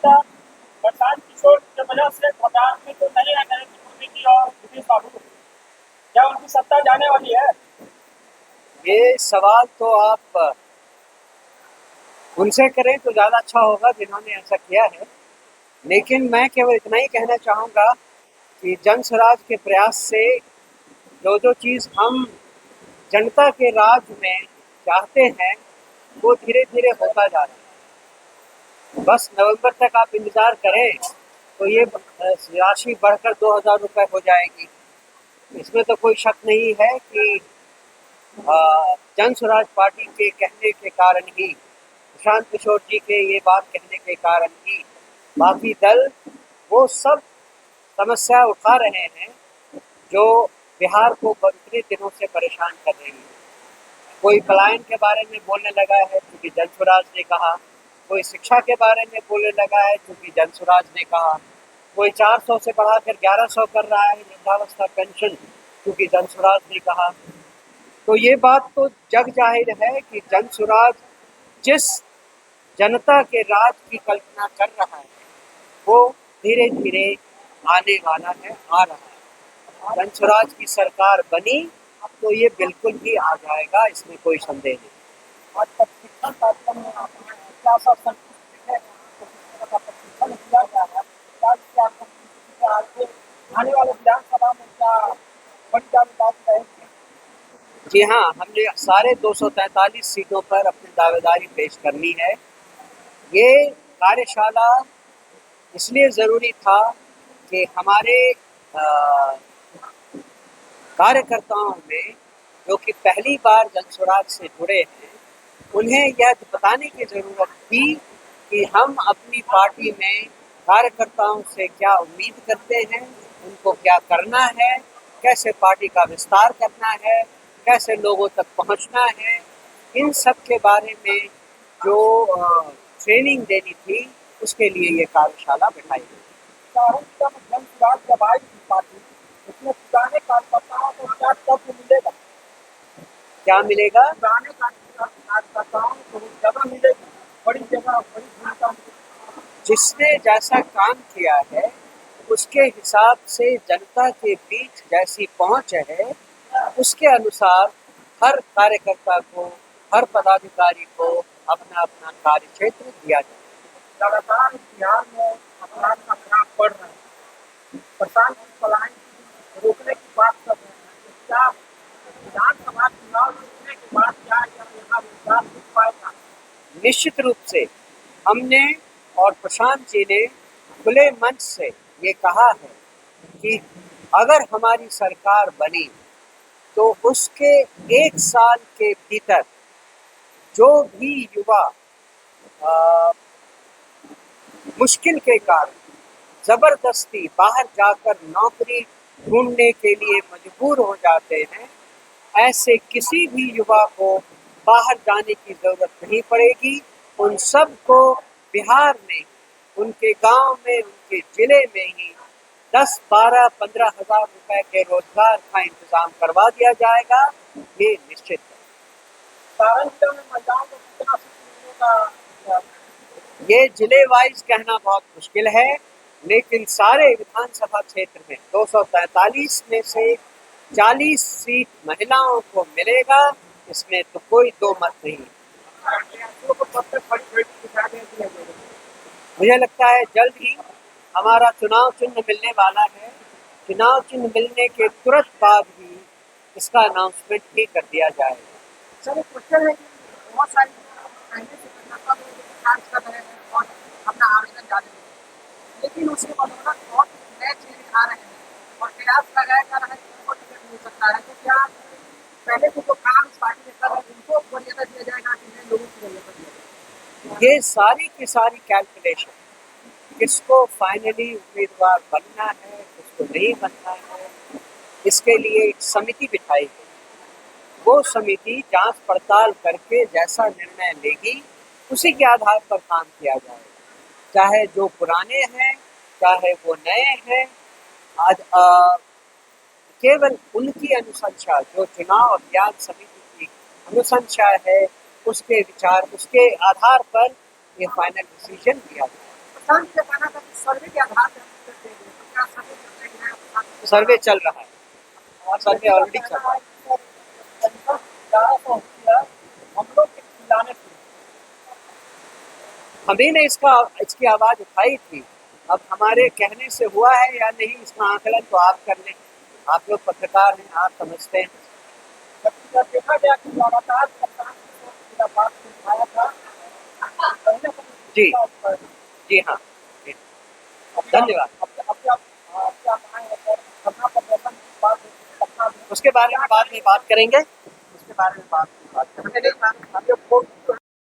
नेता प्रशांत किशोर की वजह से खदान में तो नहीं है नरेंद्र मोदी की और दिनेश बाबू, क्या उनकी सत्ता जाने वाली है? ये सवाल तो आप उनसे करें तो ज़्यादा अच्छा होगा जिन्होंने ऐसा किया है। लेकिन मैं केवल इतना ही कहना चाहूँगा कि जन स्वराज के प्रयास से जो जो चीज़ हम जनता के राज में चाहते हैं वो धीरे धीरे होता जा रहा है। बस नवंबर तक आप इंतज़ार करें तो ये राशि बढ़कर 2,000 रुपये हो जाएगी। इसमें तो कोई शक नहीं है कि जन स्वराज पार्टी के कहने के कारण ही, प्रशांत किशोर जी के ये बात कहने के कारण ही बाकी दल वो सब समस्या उठा रहे हैं जो बिहार को इतने दिनों से परेशान कर रही है। कोई पलायन के बारे में बोलने लगा है क्योंकि जन स्वराज ने कहा, कोई शिक्षा के बारे में बोलने लगा है क्योंकि जन स्वराज ने कहा, कोई 400 से बढ़ाकर 1100 कर रहा है वृद्धावस्था पेंशन क्योंकि जन स्वराज ने कहा। तो ये बात तो जग जाहिर है कि जन स्वराज जिस जनता के राज की कल्पना कर रहा है वो धीरे धीरे आने वाला है, आ रहा है। जन स्वराज की सरकार बनी तो ये बिल्कुल ही आ जाएगा, इसमें कोई संदेह नहीं। आज प्रशिक्षण कार्यक्रम में क्या सब संतुष्ट है? प्रशिक्षण किया गया है, क्या इसके आगे आने वाले विधानसभा में क्या बड़ी दावेदारी रहेगी? जी हाँ, हमने सारे 243 सीटों पर अपनी दावेदारी पेश करनी है। ये कार्यशाला इसलिए ज़रूरी था कि हमारे कार्यकर्ताओं में जो कि पहली बार जन स्वराज से जुड़े हैं उन्हें यह बताने की ज़रूरत थी कि हम अपनी पार्टी में कार्यकर्ताओं से क्या उम्मीद करते हैं, उनको क्या करना है, कैसे पार्टी का विस्तार करना है, कैसे लोगों तक पहुंचना है। इन सब के बारे में जो ट्रेनिंग देनी थी उसके लिए ये कार्यशाला बिठाई गई। जन स्वराज जब आएगी पार्टी, उसमें पुराने कार्यकर्ताओं को क्या तत्व मिलेगा? क्या मिलेगा? पुराने कार्यकर्ताओं को जगह मिलेगी, बड़ी जगह, बड़ी भूमिका मिलेगी। जिसने जैसा काम किया है उसके हिसाब से जनता के बीच जैसी पहुंच है उसके अनुसार हर कार्यकर्ता को, हर पदाधिकारी को अपना अपना कार्य क्षेत्र दिया जाए। लगातार बिहार में अपराध का खराब बढ़ रहा है, प्रशांत की पलायन रोकने की बात कर रहे हैं, तो क्या विधानसभा चुनाव जीतने के बाद क्या यहाँ विकास हो पाएगा? निश्चित रूप से हमने और प्रशांत जी ने खुले मंच से ये कहा है कि अगर हमारी सरकार बनी तो उसके 1 साल के भीतर जो भी युवा मुश्किल के कारण जबरदस्ती बाहर जाकर नौकरी ढूंढने के लिए मजबूर हो जाते हैं, ऐसे किसी भी युवा को बाहर जाने की जरूरत नहीं पड़ेगी। उन सब को बिहार में, उनके गांव में, उनके जिले में ही 10, 12, 15 हजार रुपए के रोजगार का इंतजाम करवा दिया जाएगा, ये निश्चित है। सारण जिले में महिलाओं को कितना सीट मिलने का? ये जिले वाइज कहना बहुत मुश्किल है, लेकिन सारे विधानसभा क्षेत्र में 243 में से 40 सीट महिलाओं को मिलेगा, इसमें तो कोई दो मत नहीं। मुझे लगता है जल्द ही हमारा चुनाव चिन्ह मिलने वाला है। चुनाव चिन्ह मिलने के तुरंत बाद ही इसका अनाउंसमेंट भी कर दिया जाएगा। सर, एक क्वेश्चन है कि बहुत सारी पहले से करदाता लोग चार्ज कर रहे हैं और अपना आवेदन डाले हैं, लेकिन उसके बदौलत बहुत नए चेहरे आ रहे हैं और प्रयास लगाया जा रहा है कि उनको टिकट मिल सकता है। तो क्या पहले को जो काम इस पार्टी ने कर रहे हैं उनको वरीयता दिया जाएगा कि नए लोगों को वरीयता दिया जाएगा? ये सारी की सारी कैलकुलेशन किसको फाइनली उम्मीदवार बनना है, किसको नहीं बनना है, इसके लिए एक समिति बिठाई गई। वो समिति जांच पड़ताल करके जैसा निर्णय लेगी उसी के आधार पर काम किया जाएगा, चाहे जो पुराने हैं चाहे वो नए हैं। आज केवल उनकी अनुशंसा, जो चुनाव अभियान समिति की अनुशंसा है, उसके विचार, उसके आधार पर ये फाइनल डिसीजन लिया जाए। किसान का कहना था कि सर्वे के आधार पर हम टिकट देंगे, तो क्या सर्वे चल रही है किसान के सर्वे साथ? चल रहा है, सर्वे ऑलरेडी चल रहा है। हम लोग के चिल्लाने से हमही ने इसकी आवाज उठाई थी। अब हमारे कहने से हुआ है या नहीं इसका आकलन तो आप कर लें, आप लोग पत्रकार हैं, आप समझते हैं। जब देखा गया कि लगातार किसान की बात को उठाया था, कहीं ना कहीं जी इसका उत्तर जी हाँ जी। धन्यवाद। क्या कहें और धरना प्रदर्शन की बात है, पटना में उसके बारे में बाद में बात करेंगे, उसके बारे में बात करेंगे। हमें नहीं मालूम, अभी वो